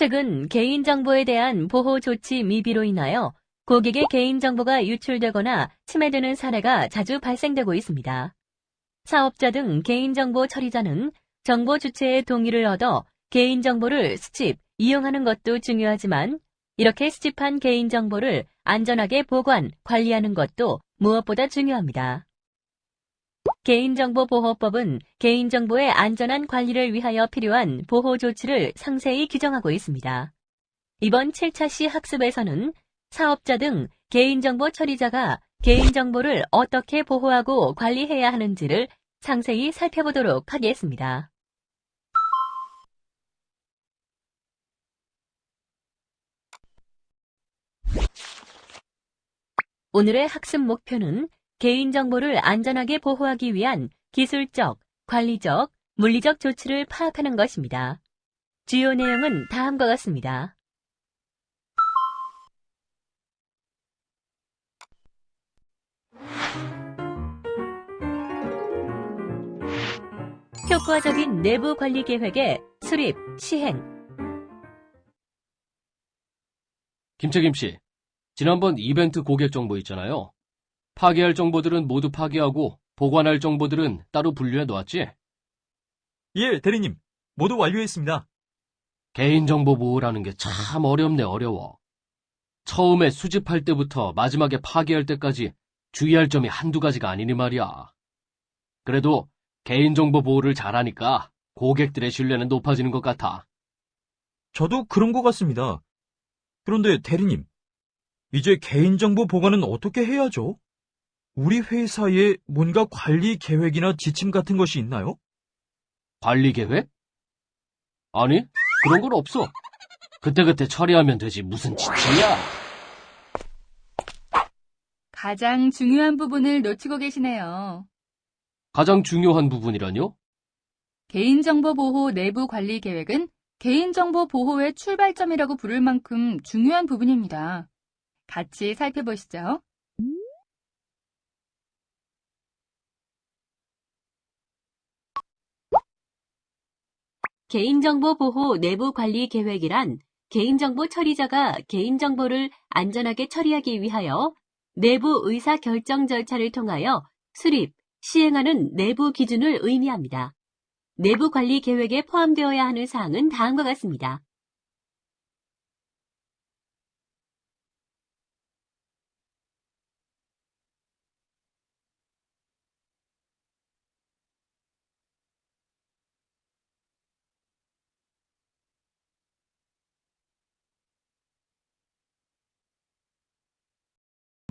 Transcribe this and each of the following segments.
최근 개인정보에 대한 보호 조치 미비로 인하여 고객의 개인정보가 유출되거나 침해되는 사례가 자주 발생되고 있습니다. 사업자 등 개인정보 처리자는 정보 주체의 동의를 얻어 개인정보를 수집, 이용하는 것도 중요하지만 이렇게 수집한 개인정보를 안전하게 보관, 관리하는 것도 무엇보다 중요합니다. 개인정보보호법은 개인정보의 안전한 관리를 위하여 필요한 보호 조치를 상세히 규정하고 있습니다. 이번 7차 시 학습에서는 사업자 등 개인정보 처리자가 개인정보를 어떻게 보호하고 관리해야 하는지를 상세히 살펴보도록 하겠습니다. 오늘의 학습 목표는 개인정보를 안전하게 보호하기 위한 기술적, 관리적, 물리적 조치를 파악하는 것입니다. 주요 내용은 다음과 같습니다. 효과적인 내부 관리 계획의 수립, 시행. 김책임 씨, 지난번 이벤트 고객 정보 있잖아요. 파괴할 정보들은 모두 파괴하고 보관할 정보들은 따로 분류해 놓았지? 예, 대리님. 모두 완료했습니다. 개인정보 보호라는 게 참 어렵네, 어려워. 처음에 수집할 때부터 마지막에 파괴할 때까지 주의할 점이 한두 가지가 아니니 말이야. 그래도 개인정보 보호를 잘하니까 고객들의 신뢰는 높아지는 것 같아. 저도 그런 것 같습니다. 그런데 대리님, 이제 개인정보 보관은 어떻게 해야죠? 우리 회사에 뭔가 관리 계획이나 지침 같은 것이 있나요? 관리 계획? 아니, 그런 건 없어. 그때그때 처리하면 되지 무슨 지침이야. 가장 중요한 부분을 놓치고 계시네요. 가장 중요한 부분이라뇨? 개인정보 보호 내부 관리 계획은 개인정보 보호의 출발점이라고 부를 만큼 중요한 부분입니다. 같이 살펴보시죠. 개인정보 보호 내부 관리 계획이란 개인정보 처리자가 개인정보를 안전하게 처리하기 위하여 내부 의사 결정 절차를 통하여 수립, 시행하는 내부 기준을 의미합니다. 내부 관리 계획에 포함되어야 하는 사항은 다음과 같습니다.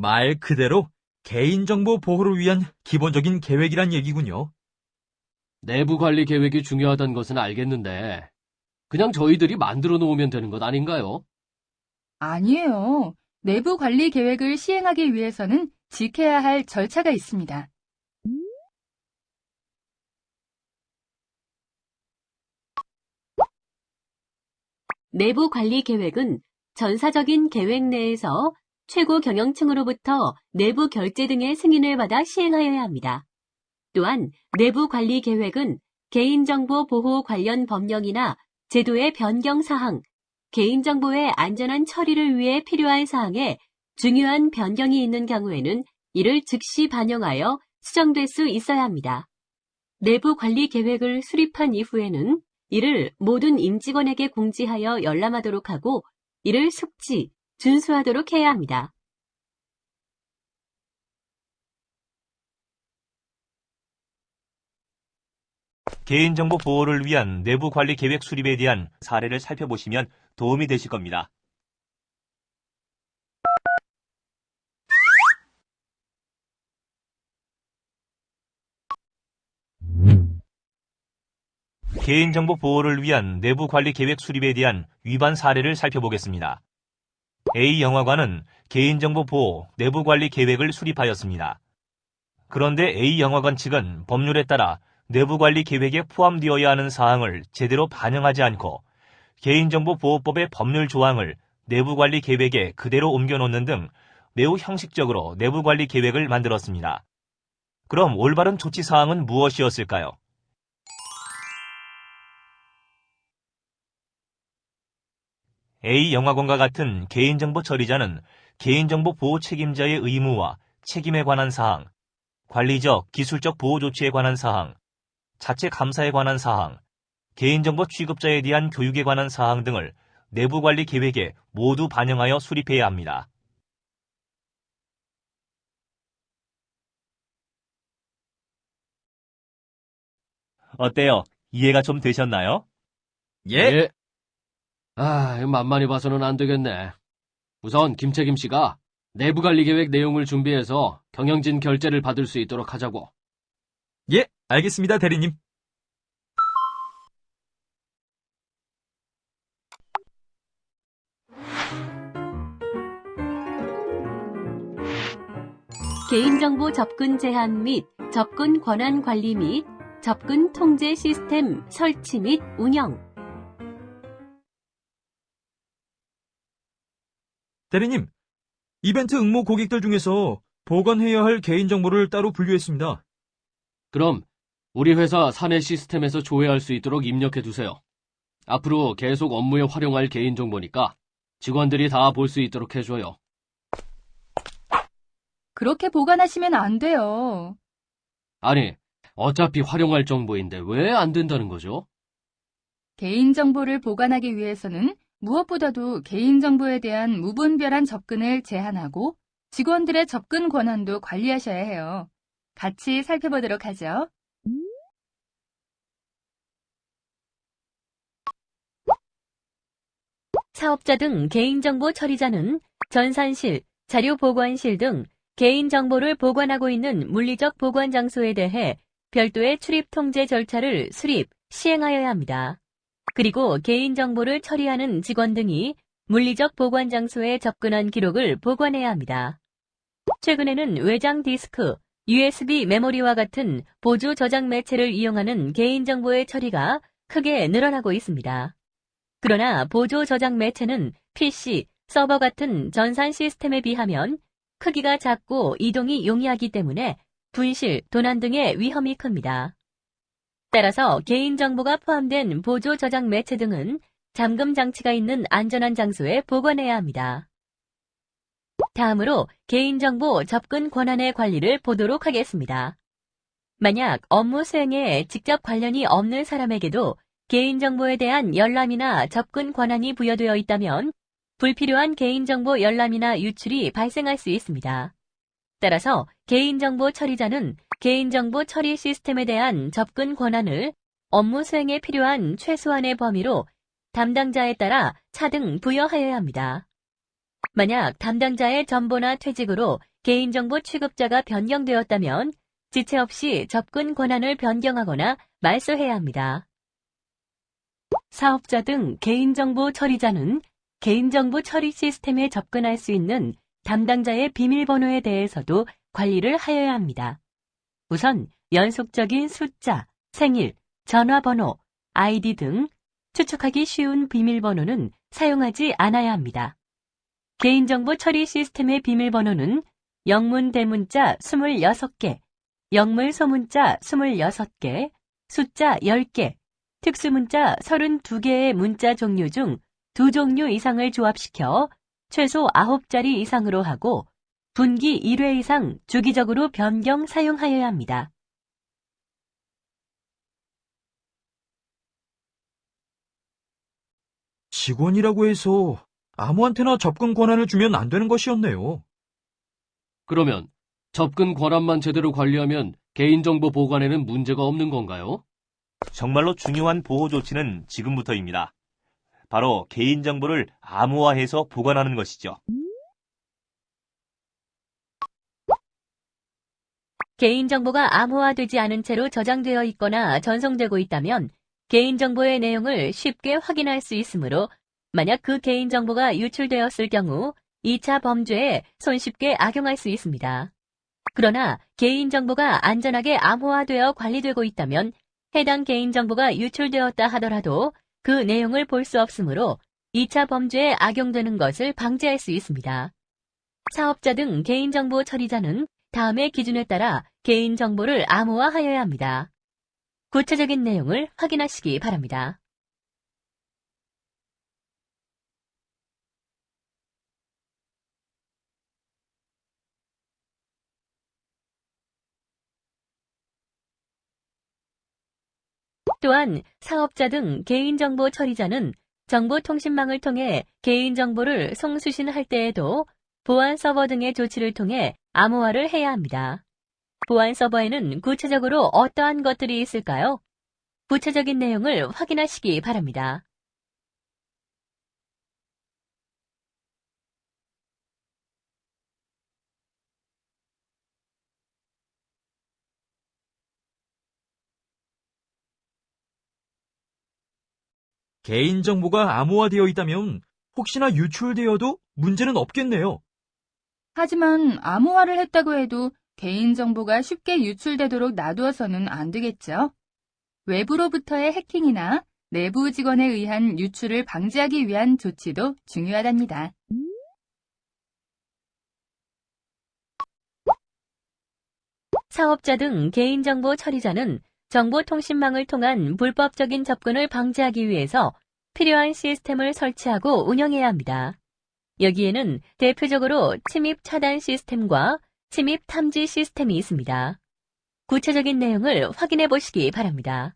말 그대로 개인정보 보호를 위한 기본적인 계획이란 얘기군요. 내부 관리 계획이 중요하다는 것은 알겠는데 그냥 저희들이 만들어 놓으면 되는 것 아닌가요? 아니에요. 내부 관리 계획을 시행하기 위해서는 지켜야 할 절차가 있습니다. 내부 관리 계획은 전사적인 계획 내에서 최고 경영층으로부터 내부 결재 등의 승인을 받아 시행하여야 합니다. 또한 내부 관리 계획은 개인정보 보호 관련 법령이나 제도의 변경 사항, 개인정보의 안전한 처리를 위해 필요한 사항에 중요한 변경이 있는 경우에는 이를 즉시 반영하여 수정될 수 있어야 합니다. 내부 관리 계획을 수립한 이후에는 이를 모든 임직원에게 공지하여 열람하도록 하고 이를 숙지, 준수하도록 해야 합니다. 개인정보 보호를 위한 내부 관리 계획 수립에 대한 사례를 살펴보시면 도움이 되실 겁니다. 개인정보 보호를 위한 내부 관리 계획 수립에 대한 위반 사례를 살펴보겠습니다. A 영화관은 개인정보 보호 내부 관리 계획을 수립하였습니다. 그런데 A 영화관 측은 법률에 따라 내부 관리 계획에 포함되어야 하는 사항을 제대로 반영하지 않고 개인정보보호법의 법률 조항을 내부 관리 계획에 그대로 옮겨놓는 등 매우 형식적으로 내부 관리 계획을 만들었습니다. 그럼 올바른 조치 사항은 무엇이었을까요? A 영화관과 같은 개인정보 처리자는 개인정보 보호 책임자의 의무와 책임에 관한 사항, 관리적, 기술적 보호 조치에 관한 사항, 자체 감사에 관한 사항, 개인정보 취급자에 대한 교육에 관한 사항 등을 내부 관리 계획에 모두 반영하여 수립해야 합니다. 어때요? 이해가 좀 되셨나요? 예? 이거 만만히 봐서는 안 되겠네. 우선 김책임 씨가 내부 관리 계획 내용을 준비해서 경영진 결재를 받을 수 있도록 하자고. 예, 알겠습니다, 대리님. 개인정보 접근 제한 및 접근 권한 관리 및 접근 통제 시스템 설치 및 운영. 대리님, 이벤트 응모 고객들 중에서 보관해야 할 개인정보를 따로 분류했습니다. 그럼 우리 회사 사내 시스템에서 조회할 수 있도록 입력해 두세요. 앞으로 계속 업무에 활용할 개인정보니까 직원들이 다 볼 수 있도록 해줘요. 그렇게 보관하시면 안 돼요. 아니, 어차피 활용할 정보인데 왜 안 된다는 거죠? 개인정보를 보관하기 위해서는 무엇보다도 개인정보에 대한 무분별한 접근을 제한하고 직원들의 접근 권한도 관리하셔야 해요. 같이 살펴보도록 하죠. 사업자 등 개인정보 처리자는 전산실, 자료보관실 등 개인정보를 보관하고 있는 물리적 보관 장소에 대해 별도의 출입 통제 절차를 수립, 시행하여야 합니다. 그리고 개인정보를 처리하는 직원 등이 물리적 보관 장소에 접근한 기록을 보관해야 합니다. 최근에는 외장 디스크, USB 메모리와 같은 보조 저장 매체를 이용하는 개인정보의 처리가 크게 늘어나고 있습니다. 그러나 보조 저장 매체는 PC, 서버 같은 전산 시스템에 비하면 크기가 작고 이동이 용이하기 때문에 분실, 도난 등의 위험이 큽니다. 따라서 개인정보가 포함된 보조 저장 매체 등은 잠금 장치가 있는 안전한 장소에 보관해야 합니다. 다음으로 개인정보 접근 권한의 관리를 보도록 하겠습니다. 만약 업무 수행에 직접 관련이 없는 사람에게도 개인정보에 대한 열람이나 접근 권한이 부여되어 있다면 불필요한 개인정보 열람이나 유출이 발생할 수 있습니다. 따라서 개인정보 처리자는 개인정보 처리 시스템에 대한 접근 권한을 업무 수행에 필요한 최소한의 범위로 담당자에 따라 차등 부여하여야 합니다. 만약 담당자의 전보나 퇴직으로 개인정보 취급자가 변경되었다면 지체 없이 접근 권한을 변경하거나 말소해야 합니다. 사업자 등 개인정보 처리자는 개인정보 처리 시스템에 접근할 수 있는 담당자의 비밀번호에 대해서도 관리를 하여야 합니다. 우선 연속적인 숫자, 생일, 전화번호, 아이디 등 추측하기 쉬운 비밀번호는 사용하지 않아야 합니다. 개인정보 처리 시스템의 비밀번호는 영문 대문자 26개, 영물 소문자 26개, 숫자 10개, 특수문자 32개의 문자 종류 중 2종류 이상을 조합시켜 최소 9자리 이상으로 하고 분기 1회 이상 주기적으로 변경 사용하여야 합니다. 직원이라고 해서 아무한테나 접근 권한을 주면 안 되는 것이었네요. 그러면 접근 권한만 제대로 관리하면 개인정보 보관에는 문제가 없는 건가요? 정말로 중요한 보호 조치는 지금부터입니다. 바로 개인정보를 암호화해서 보관하는 것이죠. 개인정보가 암호화되지 않은 채로 저장되어 있거나 전송되고 있다면 개인정보의 내용을 쉽게 확인할 수 있으므로 만약 그 개인정보가 유출되었을 경우 2차 범죄에 손쉽게 악용할 수 있습니다. 그러나 개인정보가 안전하게 암호화되어 관리되고 있다면 해당 개인정보가 유출되었다 하더라도 그 내용을 볼 수 없으므로 2차 범죄에 악용되는 것을 방지할 수 있습니다. 사업자 등 개인정보 처리자는 다음의 기준에 따라 개인정보를 암호화하여야 합니다. 구체적인 내용을 확인하시기 바랍니다. 또한 사업자 등 개인정보 처리자는 정보통신망을 통해 개인정보를 송수신할 때에도 보안 서버 등의 조치를 통해 암호화를 해야 합니다. 보안 서버에는 구체적으로 어떠한 것들이 있을까요? 구체적인 내용을 확인하시기 바랍니다. 개인정보가 암호화되어 있다면 혹시나 유출되어도 문제는 없겠네요. 하지만 암호화를 했다고 해도 개인정보가 쉽게 유출되도록 놔두어서는 안 되겠죠. 외부로부터의 해킹이나 내부 직원에 의한 유출을 방지하기 위한 조치도 중요하답니다. 사업자 등 개인정보 처리자는 정보통신망을 통한 불법적인 접근을 방지하기 위해서 필요한 시스템을 설치하고 운영해야 합니다. 여기에는 대표적으로 침입 차단 시스템과 침입 탐지 시스템이 있습니다. 구체적인 내용을 확인해 보시기 바랍니다.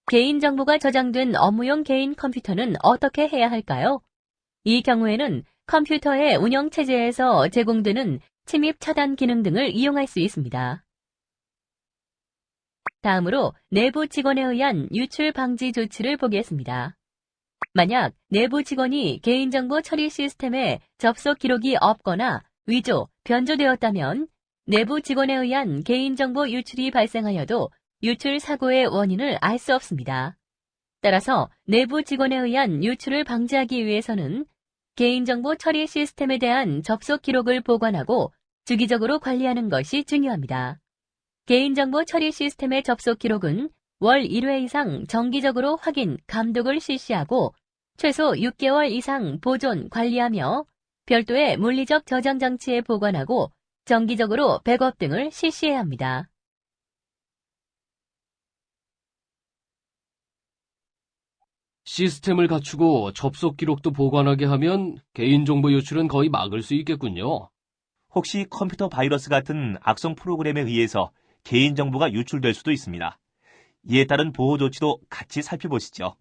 개인정보가 저장된 업무용 개인 컴퓨터는 어떻게 해야 할까요? 이 경우에는 컴퓨터의 운영체제에서 제공되는 침입 차단 기능 등을 이용할 수 있습니다. 다음으로 내부 직원에 의한 유출 방지 조치를 보겠습니다. 만약 내부 직원이 개인정보 처리 시스템에 접속 기록이 없거나 위조, 변조되었다면 내부 직원에 의한 개인정보 유출이 발생하여도 유출 사고의 원인을 알 수 없습니다. 따라서 내부 직원에 의한 유출을 방지하기 위해서는 개인정보 처리 시스템에 대한 접속 기록을 보관하고 주기적으로 관리하는 것이 중요합니다. 개인정보 처리 시스템의 접속 기록은 월 1회 이상 정기적으로 확인, 감독을 실시하고 최소 6개월 이상 보존, 관리하며 별도의 물리적 저장 장치에 보관하고 정기적으로 백업 등을 실시해야 합니다. 시스템을 갖추고 접속 기록도 보관하게 하면 개인정보 유출은 거의 막을 수 있겠군요. 혹시 컴퓨터 바이러스 같은 악성 프로그램에 의해서 개인정보가 유출될 수도 있습니다. 이에 따른 보호 조치도 같이 살펴보시죠.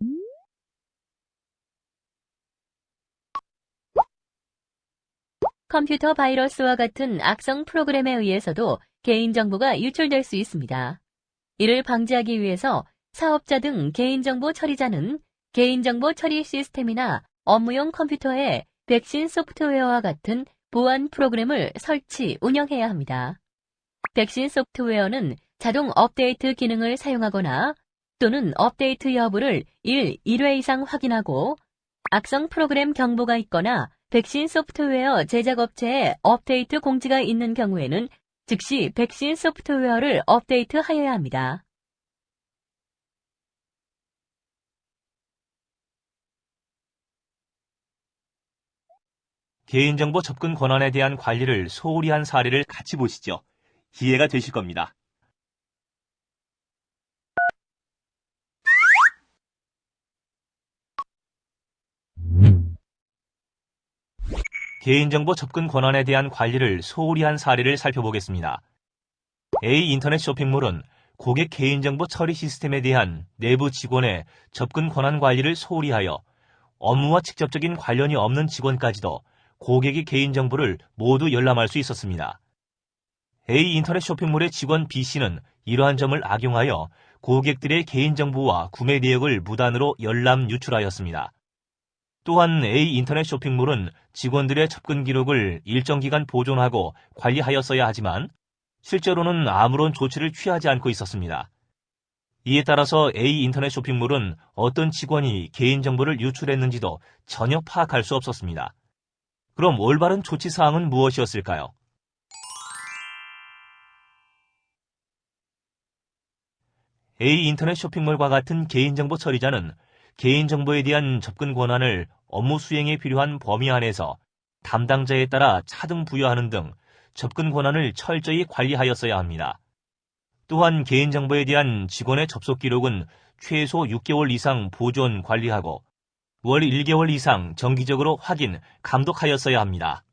컴퓨터 바이러스와 같은 악성 프로그램에 의해서도 개인정보가 유출될 수 있습니다. 이를 방지하기 위해서 사업자 등 개인정보 처리자는 개인정보 처리 시스템이나 업무용 컴퓨터에 백신 소프트웨어와 같은 보안 프로그램을 설치, 운영해야 합니다. 백신 소프트웨어는 자동 업데이트 기능을 사용하거나 또는 업데이트 여부를 1회 이상 확인하고 악성 프로그램 경보가 있거나 백신 소프트웨어 제작업체에 업데이트 공지가 있는 경우에는 즉시 백신 소프트웨어를 업데이트하여야 합니다. 개인정보 접근 권한에 대한 관리를 소홀히 한 사례를 같이 보시죠. 이해가 되실 겁니다. 개인정보 접근 권한에 대한 관리를 소홀히 한 사례를 살펴보겠습니다. A 인터넷 쇼핑몰은 고객 개인정보 처리 시스템에 대한 내부 직원의 접근 권한 관리를 소홀히 하여 업무와 직접적인 관련이 없는 직원까지도 고객의 개인정보를 모두 열람할 수 있었습니다. A 인터넷 쇼핑몰의 직원 B씨는 이러한 점을 악용하여 고객들의 개인정보와 구매 내역을 무단으로 열람 유출하였습니다. 또한 A 인터넷 쇼핑몰은 직원들의 접근 기록을 일정 기간 보존하고 관리하였어야 하지만 실제로는 아무런 조치를 취하지 않고 있었습니다. 이에 따라서 A 인터넷 쇼핑몰은 어떤 직원이 개인정보를 유출했는지도 전혀 파악할 수 없었습니다. 그럼 올바른 조치 사항은 무엇이었을까요? A 인터넷 쇼핑몰과 같은 개인정보 처리자는 개인정보에 대한 접근 권한을 업무 수행에 필요한 범위 안에서 담당자에 따라 차등 부여하는 등 접근 권한을 철저히 관리하였어야 합니다. 또한 개인정보에 대한 직원의 접속 기록은 최소 6개월 이상 보존 관리하고 월 1개월 이상 정기적으로 확인, 감독하였어야 합니다.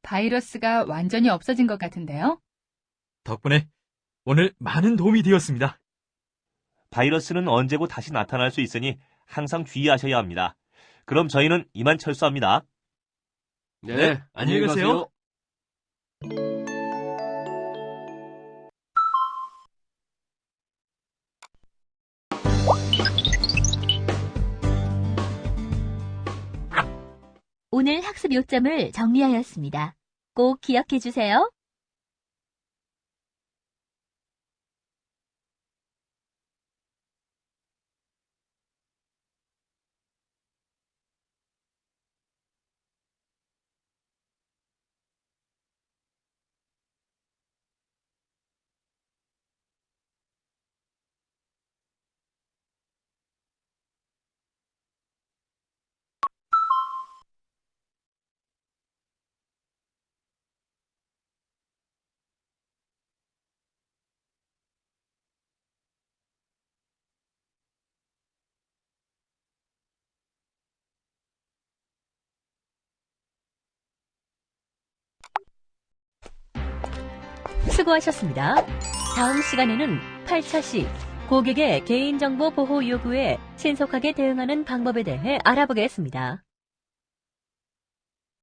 바이러스가 완전히 없어진 것 같은데요? 덕분에 오늘 많은 도움이 되었습니다. 바이러스는 언제고 다시 나타날 수 있으니 항상 주의하셔야 합니다. 그럼 저희는 이만 철수합니다. 네, 안녕히 가세요. 오늘 학습 요점을 정리하였습니다. 꼭 기억해 주세요. 수고하셨습니다. 다음 시간에는 8차 시 고객의 개인정보 보호 요구에 신속하게 대응하는 방법에 대해 알아보겠습니다.